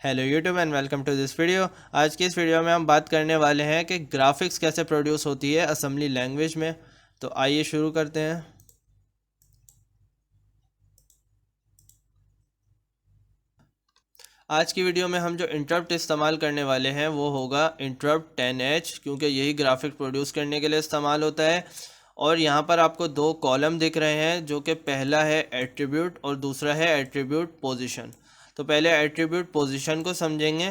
Hello YouTube and welcome to this video. आज की इस वीडियो में हम बात करने वाले हैं कि ग्राफिक्स कैसे प्रोड्यूस होती है असेंबली लैंग्वेज में। तो आइए शुरू करते हैं। आज की वीडियो में हम जो इंटरप्ट इस्तेमाल करने वाले हैं वो होगा इंटरप्ट 10H, क्योंकि यही ग्राफिक प्रोड्यूस करने के लिए इस्तेमाल होता है। और यहाँ पर आपको दो कॉलम दिख रहे हैं, जो कि पहला है एट्रीब्यूट और दूसरा है एट्रीब्यूट पोजीशन। तो पहले एट्रीब्यूट पोजीशन को समझेंगे।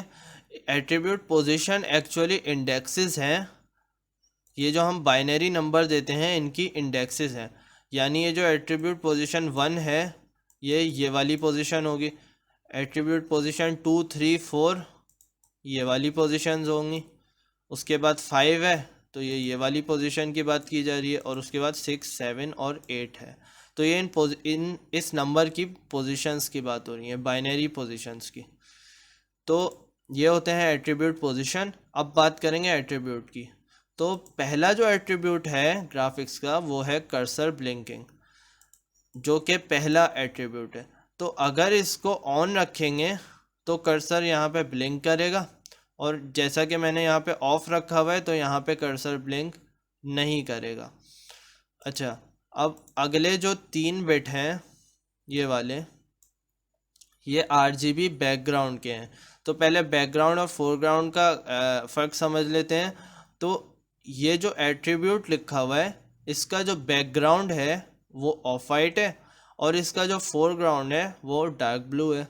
एट्रीब्यूट पोजीशन एक्चुअली इंडेक्सेस हैं। ये जो हम बाइनरी नंबर देते हैं इनकी इंडेक्सेस हैं। यानी ये जो एट्रीब्यूट पोजीशन 1 है ये वाली पोजीशन होगी। एट्रीब्यूट पोजीशन 2, 3, 4 ये वाली पोजीशंस होंगी। उसके बाद 5 है तो ये वाली पोजीशन की बात की जा रही है। और उसके बाद 6, 7 और 8 है तो ये इन इस नंबर की पोजीशंस की बात हो रही है, बाइनरी पोजीशंस की। तो ये होते हैं एट्रीब्यूट पोजीशन। अब बात करेंगे एट्रीब्यूट की। तो पहला जो एट्रीब्यूट है ग्राफिक्स का वो है कर्सर ब्लिंकिंग, जो कि पहला एट्रीब्यूट है। तो अगर इसको ऑन रखेंगे तो कर्सर यहाँ पे ब्लिंक करेगा, और जैसा कि मैंने यहाँ पे ऑफ रखा हुआ है तो यहाँ पे कर्सर ब्लिंक नहीं करेगा। अच्छा, अब अगले जो 3 बिट हैं ये वाले, ये RGB बैकग्राउंड के हैं। तो पहले बैकग्राउंड और फोरग्राउंड का फ़र्क समझ लेते हैं। तो ये जो एट्रीब्यूट लिखा हुआ है इसका जो बैकग्राउंड है वो ऑफ वाइट है, और इसका जो फोरग्राउंड है वो डार्क ब्लू है।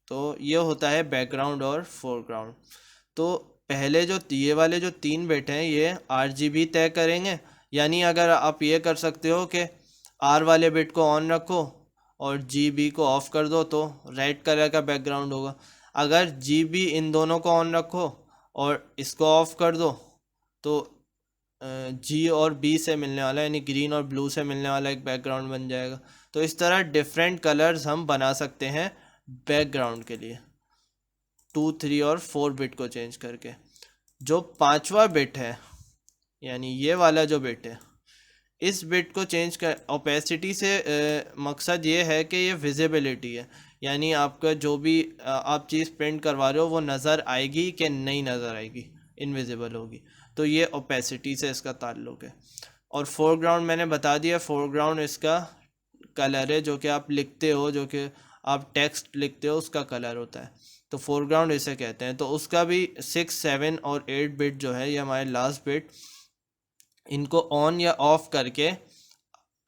तो ये होता है बैकग्राउंड और फोरग्राउंड। तो पहले जो ये वाले जो 3 बिट हैं ये RGB तय करेंगे। यानी अगर आप ये कर सकते हो कि R वाले बिट को ऑन रखो और GB को ऑफ कर दो तो रेड कलर का बैकग्राउंड होगा। अगर GB इन दोनों को ऑन रखो और इसको ऑफ कर दो तो G और B से मिलने वाला, यानी ग्रीन और ब्लू से मिलने वाला एक बैकग्राउंड बन जाएगा। तो इस तरह डिफरेंट कलर्स हम बना सकते हैं बैकग्राउंड के लिए, 2, 3 और 4 बिट को चेंज करके। जो 5वां बिट है यानी ये वाला जो बिट है, इस बिट को चेंज कर ओपेसिटी से मकसद ये है कि ये विजिबिलिटी है। यानी आपका जो भी आप चीज़ प्रिंट करवा रहे हो वो नज़र आएगी कि नहीं नज़र आएगी, इनविजिबल होगी। तो ये ओपेसिटी से इसका ताल्लुक़ है। और फोरग्राउंड मैंने बता दिया, फोरग्राउंड इसका कलर है जो कि आप लिखते हो, जो कि आप टेक्स्ट लिखते हो उसका कलर होता है। तो फोरग्राउंड इसे कहते हैं। तो उसका भी 6, 7 और 8 बिट जो है ये हमारे लास्ट बिट, इनको ऑन या ऑफ करके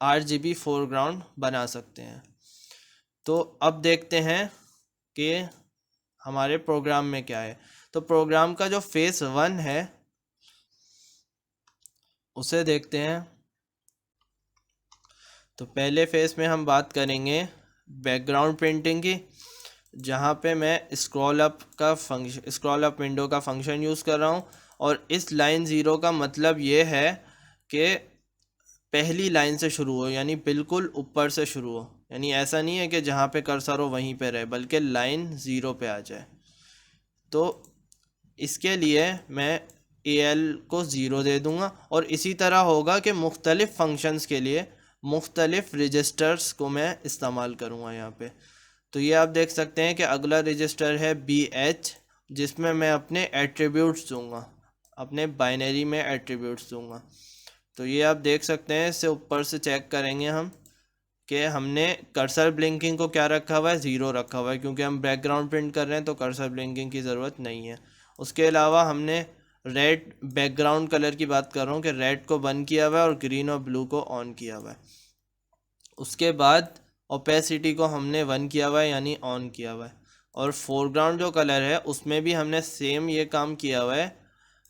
RGB फोरग्राउंड बना सकते हैं। तो अब देखते हैं कि हमारे प्रोग्राम में क्या है। तो प्रोग्राम का जो फेस 1 है उसे देखते हैं। तो पहले फेस में हम बात करेंगे बैकग्राउंड प्रिंटिंग की, जहाँ पे मैं स्क्रॉल अप विंडो का फंक्शन यूज़ कर रहा हूँ। और इस लाइन 0 का मतलब ये है कि पहली लाइन से शुरू हो, यानी बिल्कुल ऊपर से शुरू हो। यानी ऐसा नहीं है कि जहाँ पे कर्सर हो वहीं पे रहे, बल्कि लाइन 0 पे आ जाए। तो इसके लिए मैं AL को 0 दे दूँगा। और इसी तरह होगा कि मुख्तलिफ़ फंक्शंस के लिए मुख्तलिफ़ रजिस्टर्स को मैं इस्तेमाल करूँगा यहाँ पे। तो ये आप देख सकते हैं कि अगला रजिस्टर है BH, जिसमें मैं अपने एट्रीब्यूट्स दूँगा, अपने बाइनरी में एट्रीब्यूट्स दूँगा। तो ये आप देख सकते हैं, इससे ऊपर से चेक करेंगे हम कि हमने कर्सर ब्लिंकिंग को क्या रखा हुआ है, 0 रखा हुआ है, क्योंकि हम बैकग्राउंड प्रिंट कर रहे हैं तो कर्सर ब्लिंकिंग की ज़रूरत नहीं है। उसके अलावा हमने रेड बैकग्राउंड कलर की बात कर रहा हूँ कि रेड को बंद किया हुआ है और ग्रीन और ब्लू को ऑन किया हुआ है। उसके बाद ओपेसिटी को हमने 1 किया हुआ है, यानी ऑन किया हुआ है। और फोरग्राउंड जो कलर है उसमें भी हमने सेम ये काम किया हुआ है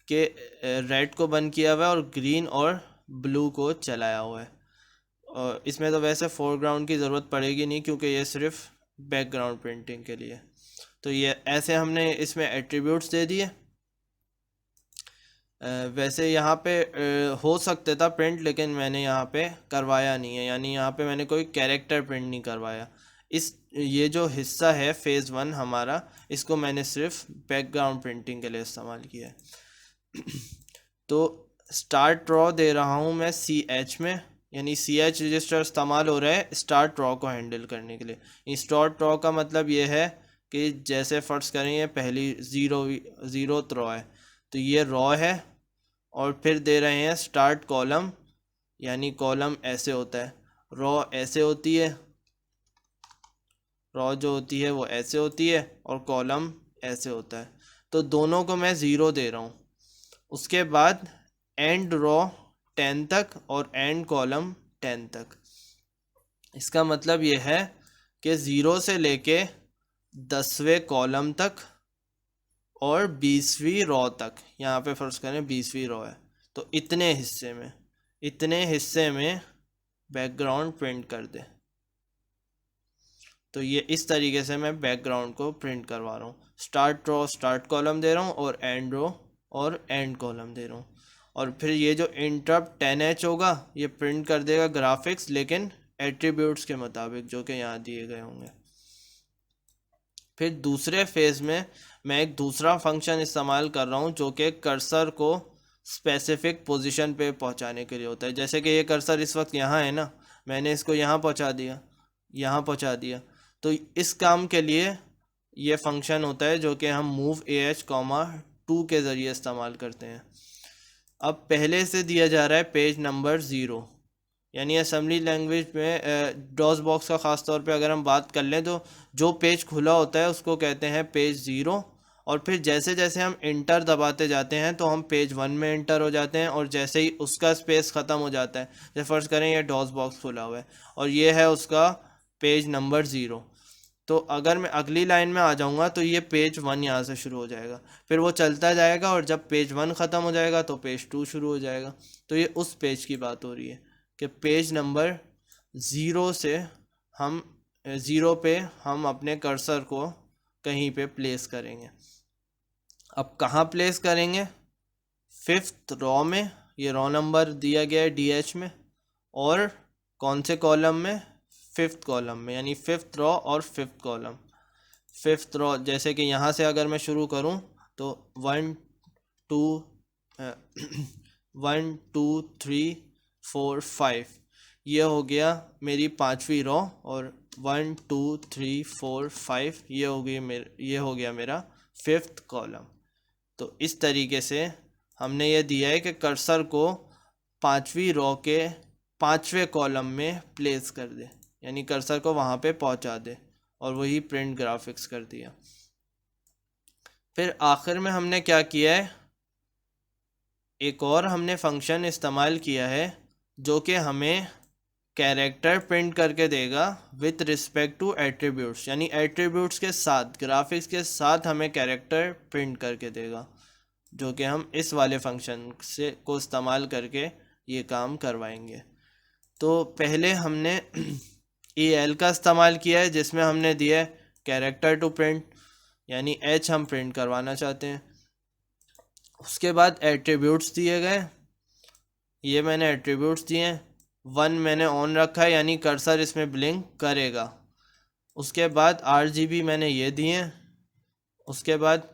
कि रेड को बंद किया हुआ है और ग्रीन और ब्लू को चलाया हुआ है। और इसमें तो वैसे फोरग्राउंड की ज़रूरत पड़ेगी नहीं, क्योंकि ये सिर्फ बैकग्राउंड प्रिंटिंग के लिए। तो ये ऐसे हमने इसमें एट्रीब्यूट्स दे दिए। वैसे यहाँ पे हो सकता था प्रिंट, लेकिन मैंने यहाँ पे करवाया नहीं है। यानी यहाँ पे मैंने कोई कैरेक्टर प्रिंट नहीं करवाया। ये जो हिस्सा है फेज़ 1 हमारा, इसको मैंने सिर्फ बैकग्राउंड प्रिंटिंग के लिए इस्तेमाल किया है। तो स्टार्ट रॉ दे रहा हूँ मैं CH में, यानी CH रजिस्टर इस्तेमाल हो रहा है स्टार्ट रॉ को हैंडल करने के लिए। स्टार्ट रॉ का मतलब ये है कि जैसे फ़र्ज़ करें ये पहली ज़ीरो रो है, तो ये रो है, और फिर दे रहे हैं स्टार्ट कॉलम, यानी कॉलम ऐसे होता है, रो ऐसे होती है, रो जो होती है वो ऐसे होती है, और कॉलम ऐसे होता है। तो दोनों को मैं ज़ीरो दे रहा हूँ। उसके बाद एंड रो 10 तक और एंड कॉलम 10 तक। इसका मतलब ये है कि ज़ीरो से लेके 10वें कॉलम तक और 20वीं रो तक, यहाँ पे फ़र्ज़ करें 20वीं रो है, तो इतने हिस्से में बैकग्राउंड प्रिंट कर दे। तो ये इस तरीके से मैं बैकग्राउंड को प्रिंट करवा रहा हूँ। स्टार्ट रो स्टार्ट कॉलम दे रहा हूँ, और एंड रो और एंड कॉलम दे रहा हूँ। और फिर ये जो इंटरप्ट 10H होगा ये प्रिंट कर देगा ग्राफिक्स, लेकिन एट्रीब्यूट्स के मुताबिक जो कि यहाँ दिए गए होंगे। फिर दूसरे फेज़ में मैं एक दूसरा फंक्शन इस्तेमाल कर रहा हूँ जो कि कर्सर को स्पेसिफिक पोजीशन पे पहुँचाने के लिए होता है। जैसे कि ये कर्सर इस वक्त यहाँ है ना, मैंने इसको यहाँ पहुँचा दिया, यहाँ पहुँचा दिया, तो इस काम के लिए ये फंक्शन होता है जो कि हम मूव AH, 2 के ज़रिए इस्तेमाल करते हैं। अब पहले से दिया जा रहा है पेज नंबर 0, यानी असेंबली लैंग्वेज में डॉस बॉक्स का ख़ास तौर पे अगर हम बात कर लें तो जो पेज खुला होता है उसको कहते हैं पेज 0, और फिर जैसे जैसे हम इंटर दबाते जाते हैं तो हम पेज 1 में इंटर हो जाते हैं, और जैसे ही उसका स्पेस ख़त्म हो जाता है, जैसे फ़र्ज़ करें ये डॉस बॉक्स खुला हुआ है और ये है उसका पेज नंबर 0, तो अगर मैं अगली लाइन में आ जाऊंगा तो ये पेज 1 यहाँ से शुरू हो जाएगा, फिर वो चलता जाएगा, और जब पेज 1 ख़त्म हो जाएगा तो पेज 2 शुरू हो जाएगा। तो ये उस पेज की बात हो रही है कि पेज नंबर 0 से हम 0 पे हम अपने कर्सर को कहीं पे प्लेस करेंगे। अब कहाँ प्लेस करेंगे? 5th रो में, ये रो नंबर दिया गया है DH में, और कौन से कॉलम में? 5th कॉलम में, यानी 5th रो और 5th कॉलम। 5th रो जैसे कि यहाँ से अगर मैं शुरू करूँ तो 1 2 1 2 3 4 5, ये हो गया मेरी 5वीं रो, और 1 2 3 4 5 ये हो गया मेरा 5th कॉलम। तो इस तरीके से हमने ये दिया है कि कर्सर को 5वीं रो के 5वें कॉलम में प्लेस कर दे, यानी कर्सर को वहाँ पे पहुँचा दे, और वही प्रिंट ग्राफिक्स कर दिया। फिर आखिर में हमने क्या किया है, एक और हमने फंक्शन इस्तेमाल किया है जो कि हमें कैरेक्टर प्रिंट करके देगा विथ रिस्पेक्ट टू एट्रीब्यूट्स, यानी एट्रीब्यूट्स के साथ, ग्राफिक्स के साथ हमें कैरेक्टर प्रिंट करके देगा, जो कि हम इस वाले फंक्शन को इस्तेमाल करके ये काम करवाएंगे। तो पहले हमने EL का इस्तेमाल किया है जिसमें हमने दिया है कैरेक्टर टू प्रिंट, यानी H हम प्रिंट करवाना चाहते हैं। उसके बाद एट्रीब्यूट्स दिए गए, ये मैंने एट्रीब्यूट्स दिए हैं। 1 मैंने ऑन रखा है, यानी कर्सर इसमें ब्लिंक करेगा। उसके बाद RGB मैंने ये दिए हैं। उसके बाद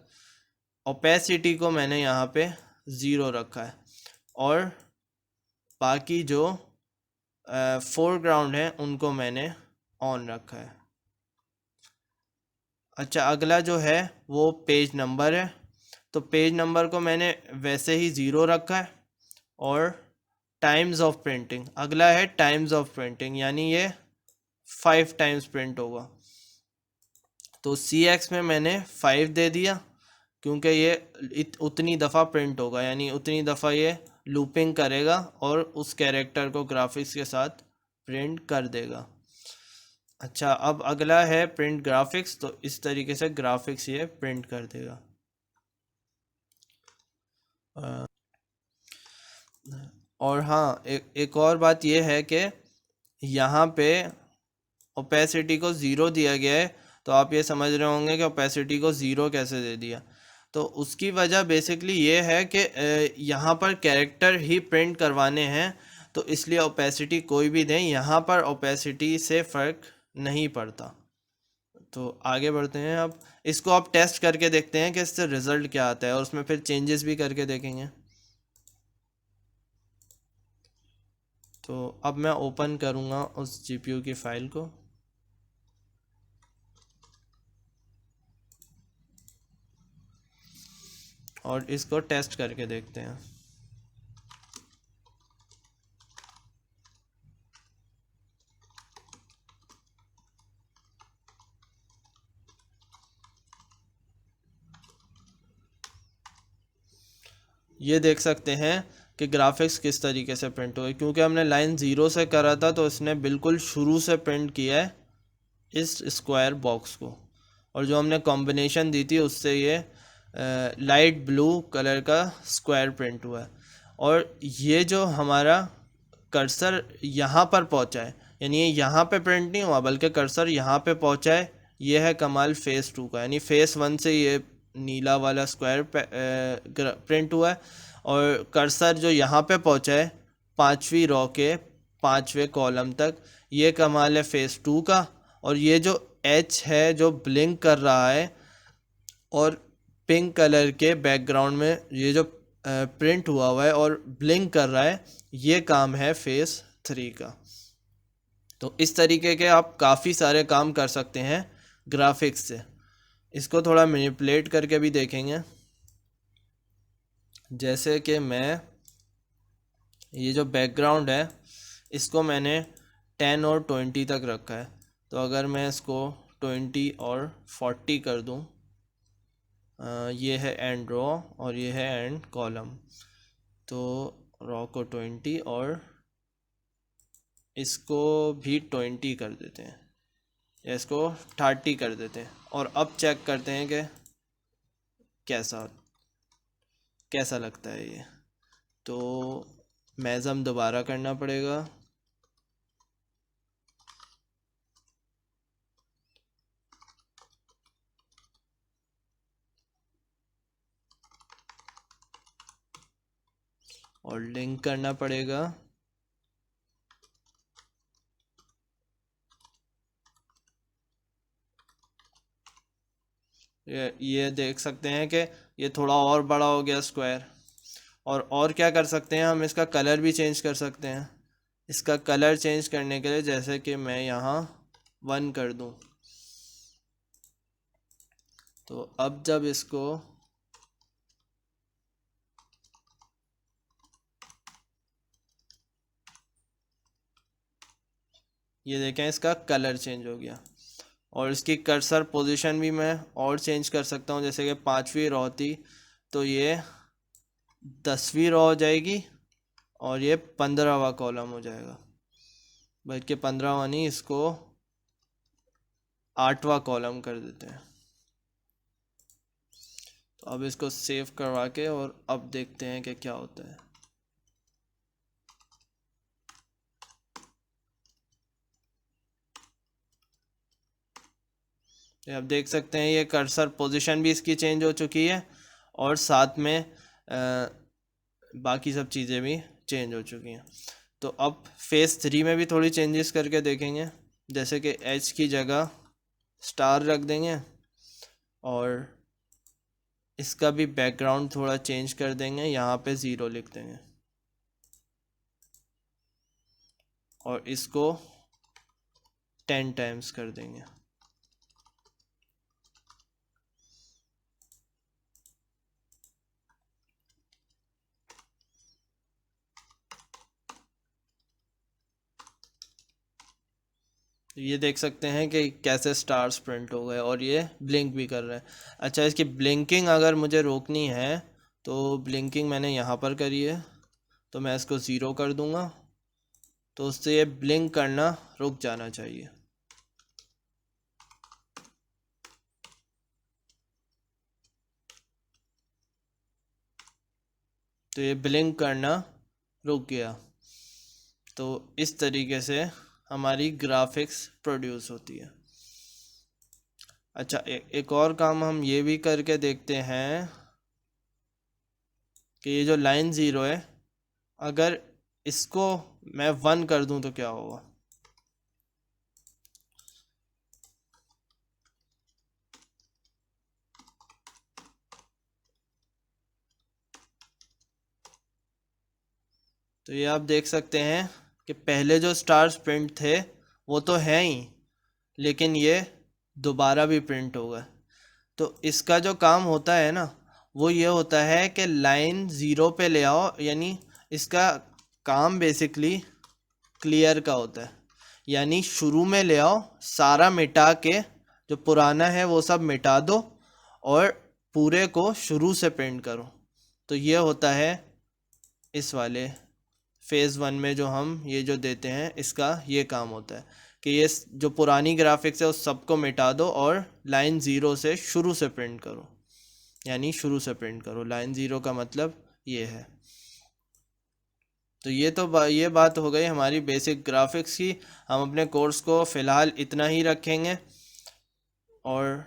ओपेसिटी को मैंने यहाँ पे 0 रखा है, और बाकी जो फोरग्राउंड है उनको मैंने ऑन रखा है। अच्छा, अगला जो है वो पेज नंबर है, तो पेज नंबर को मैंने वैसे ही 0 रखा है, और टाइम्स ऑफ प्रिंटिंग, अगला है टाइम्स ऑफ प्रिंटिंग, यानी ये 5 टाइम्स प्रिंट होगा। तो CX में मैंने 5 दे दिया, क्योंकि ये उतनी दफ़ा प्रिंट होगा, यानी उतनी दफ़ा ये लूपिंग करेगा और उस कैरेक्टर को ग्राफिक्स के साथ प्रिंट कर देगा। अच्छा, अब अगला है प्रिंट ग्राफिक्स, तो इस तरीके से ग्राफिक्स ये प्रिंट कर देगा। और हाँ, एक और बात ये है कि यहाँ पे ओपेसिटी को 0 दिया गया है, तो आप ये समझ रहे होंगे कि ओपेसिटी को 0 कैसे दे दिया। तो उसकी वजह बेसिकली ये है कि यहाँ पर कैरेक्टर ही प्रिंट करवाने हैं, तो इसलिए ओपेसिटी कोई भी दें, यहाँ पर ओपेसिटी से फ़र्क नहीं पड़ता। तो आगे बढ़ते हैं। अब इसको आप टेस्ट करके देखते हैं कि इससे रिज़ल्ट क्या आता है, और उसमें फिर चेंजेस भी करके देखेंगे। तो अब मैं ओपन करूँगा उस GPU की फ़ाइल को। और इसको टेस्ट करके देखते हैं। ये देख सकते हैं कि ग्राफिक्स किस तरीके से प्रिंट हुए, क्योंकि हमने लाइन 0 से करा था तो इसने बिल्कुल शुरू से प्रिंट किया है इस स्क्वायर बॉक्स को, और जो हमने कॉम्बिनेशन दी थी उससे ये लाइट ब्लू कलर का स्क्वायर प्रिंट हुआ है। और ये जो हमारा कर्सर यहाँ पर पहुँचा है, यानी ये यहाँ पे प्रिंट नहीं हुआ बल्कि कर्सर यहाँ पे पहुँचा है, ये है कमाल फेस 2 का। यानी फेस 1 से ये नीला वाला स्क्वायर प्रिंट हुआ है, और कर्सर जो यहाँ पे पहुँचा है 5वीं रो के 5वें कॉलम तक, ये कमाल है फेस 2 का। और ये जो एच है जो ब्लिंक कर रहा है और पिंक कलर के बैकग्राउंड में ये जो प्रिंट हुआ है और ब्लिंक कर रहा है, ये काम है फेस 3 का। तो इस तरीके के आप काफ़ी सारे काम कर सकते हैं ग्राफिक्स से। इसको थोड़ा मैनिपुलेट करके भी देखेंगे, जैसे कि मैं ये जो बैकग्राउंड है इसको मैंने 10 और 20 तक रखा है, तो अगर मैं इसको 20 और 40 कर दूं, ये है एंड रो और ये है एंड कॉलम, तो रो को 20 और इसको भी 20 कर देते हैं, या इसको 30 कर देते हैं। और अब चेक करते हैं कि कैसा लगता है ये। तो मैज़म दोबारा करना पड़ेगा, और लिंक करना पड़ेगा। ये देख सकते हैं कि ये थोड़ा और बड़ा हो गया स्क्वायर। और क्या कर सकते हैं, हम इसका कलर भी चेंज कर सकते हैं। इसका कलर चेंज करने के लिए जैसे कि मैं यहाँ 1 कर दूँ, तो अब जब इसको ये देखें इसका कलर चेंज हो गया। और इसकी कर्सर पोजीशन भी मैं और चेंज कर सकता हूँ, जैसे कि 5वीं रो थी तो ये 10वीं रो हो जाएगी और ये 15वां कॉलम हो जाएगा, बल्कि 15वां नहीं, इसको 8वां कॉलम कर देते हैं। तो अब इसको सेव करवा के और अब देखते हैं कि क्या होता है। ये आप देख सकते हैं ये कर्सर पोजीशन भी इसकी चेंज हो चुकी है, और साथ में बाकी सब चीज़ें भी चेंज हो चुकी हैं। तो अब फेस 3 में भी थोड़ी चेंजेस करके देखेंगे, जैसे कि एच की जगह स्टार रख देंगे, और इसका भी बैकग्राउंड थोड़ा चेंज कर देंगे, यहाँ पे 0 लिख देंगे, और इसको 10 टाइम्स कर देंगे। ये देख सकते हैं कि कैसे स्टार्स प्रिंट हो गए और ये ब्लिंक भी कर रहे हैं। अच्छा, इसकी ब्लिंकिंग अगर मुझे रोकनी है तो ब्लिंकिंग मैंने यहाँ पर करी है, तो मैं इसको 0 कर दूँगा, तो उससे ये ब्लिंक करना रुक जाना चाहिए। तो ये ब्लिंक करना रुक गया। तो इस तरीके से हमारी ग्राफिक्स प्रोड्यूस होती है। अच्छा, एक और काम हम ये भी करके देखते हैं कि ये जो लाइन 0 है, अगर इसको मैं 1 कर दूं तो क्या होगा। तो ये आप देख सकते हैं कि पहले जो स्टार्स प्रिंट थे वो तो हैं ही, लेकिन ये दोबारा भी प्रिंट हो गए। तो इसका जो काम होता है ना, वो ये होता है कि लाइन ज़ीरो पे ले आओ, यानी इसका काम बेसिकली क्लियर का होता है, यानी शुरू में ले आओ, सारा मिटा के जो पुराना है वो सब मिटा दो और पूरे को शुरू से प्रिंट करो। तो ये होता है इस वाले फेज़ 1 में जो हम ये जो देते हैं, इसका ये काम होता है कि ये जो पुरानी ग्राफिक्स है उस सबको मिटा दो और लाइन ज़ीरो से शुरू से प्रिंट करो, यानी शुरू से प्रिंट करो। लाइन ज़ीरो का मतलब ये है। तो ये बात हो गई हमारी बेसिक ग्राफिक्स की। हम अपने कोर्स को फ़िलहाल इतना ही रखेंगे। और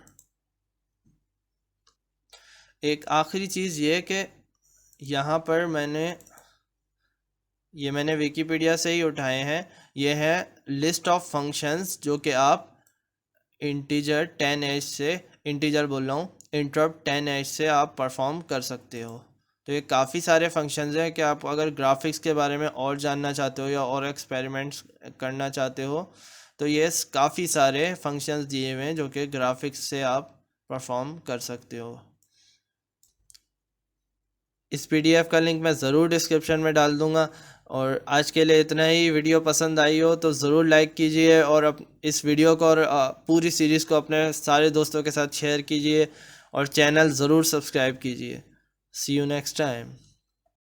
एक आखिरी चीज़ ये कि यहाँ पर मैंने विकीपीडिया से ही उठाए हैं। ये है लिस्ट ऑफ फंक्शंस जो कि आप इंटीजर 10h से, इंटीजर बोल रहा हूँ, इंटरप्ट 10h से आप परफॉर्म कर सकते हो। तो ये काफ़ी सारे फंक्शंस हैं कि आप अगर ग्राफिक्स के बारे में और जानना चाहते हो या और एक्सपेरिमेंट्स करना चाहते हो तो ये काफ़ी सारे फंक्शंस दिए हुए हैं जो कि ग्राफिक्स से आप परफॉर्म कर सकते हो। इस पीडीएफ का लिंक मैं ज़रूर डिस्क्रिप्शन में डाल दूँगा। और आज के लिए इतना ही। वीडियो पसंद आई हो तो ज़रूर लाइक कीजिए और इस वीडियो को और पूरी सीरीज़ को अपने सारे दोस्तों के साथ शेयर कीजिए और चैनल ज़रूर सब्सक्राइब कीजिए। सी यू नेक्स्ट टाइम।